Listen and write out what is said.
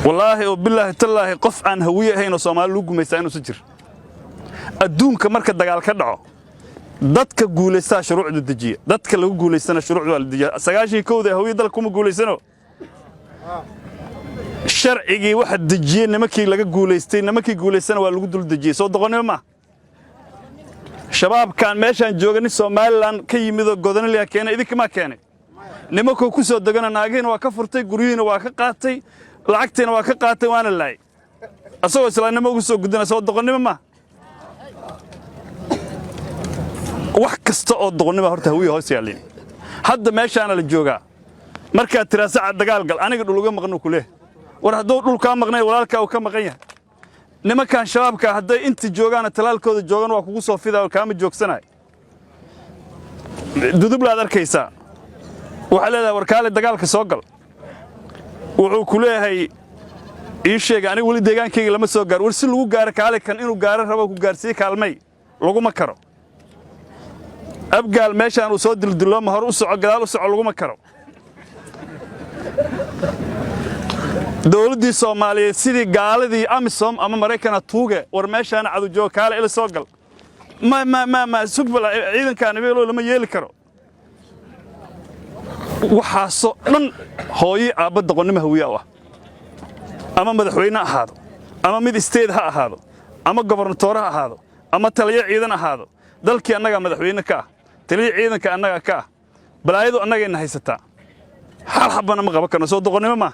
والله وبالله تالله قف عن هوية هنا صومال لوجو ميسانو سجر الدون كمركز دجال كدعو dadka guulaysta shuruucda dejiya dadka lagu guulaystana shuruucda la dejiya sagaashii kooda hawiyada dalka kuma guulaysano sharcigi waxa dejiyay nimankii laga guulaystay nimankii guulaystana waa lagu dul dejiyay soo doqonimo ma shabaab kan meeshan joogani Soomaaliland ka yimid oo godanaliya keenay idinka ma keenay nimanku ku soo dagana naageen waa ka furtay guriyiina waa ka qaatay lacagteena waa ka qaatay waana laay asagoo islaanimo ugu soo gudana soo doqonimo ma wax kasta oo doqonnimo horta hawiye hoos yaalin hadda meeshaan la joogaa marka tiraasaca dagaal gal aniga dhuluga maqno ku leh war haduu dhulka maqnay walaalka uu ka maqan yahay nimankan shabaabka haday inta joogaan talaalkooda joogan waa kugu soo fidaa kaama joogsanay dudublaad arkaysa waxa leedahay warkaale dagaalka soo gal wuxuu ku leeyahay ii sheeg aniga wali deegaankayga lama soo gaar war si lagu gaar kaale kan inuu gaar rabo ku gaarsiin kaalmay lagu ma karo abgaal meeshaan uu soo dildilo ma hor u soco gadaal u soco lagu ma karo dawladii Soomaaliyeed sidii gaaladii Amisom ama Mareykanka tuuge war meeshaan cadu joog kaale ila soo gal ma sugbal ciidankan weelo lama yeeli karo waxa soo dhan hooyi aaba doqonnimo hawiye ah ama madaxweyne ahaado ama mid state ha ahaado ama gobornatoor ha ahaado ama taliye ciidan ahaado dalkii annaga madaxweyne ka taliye ciidanka annaga ka balaayadu annaga in haysataa hal xabana ma qaban karno soo doqonnimo ma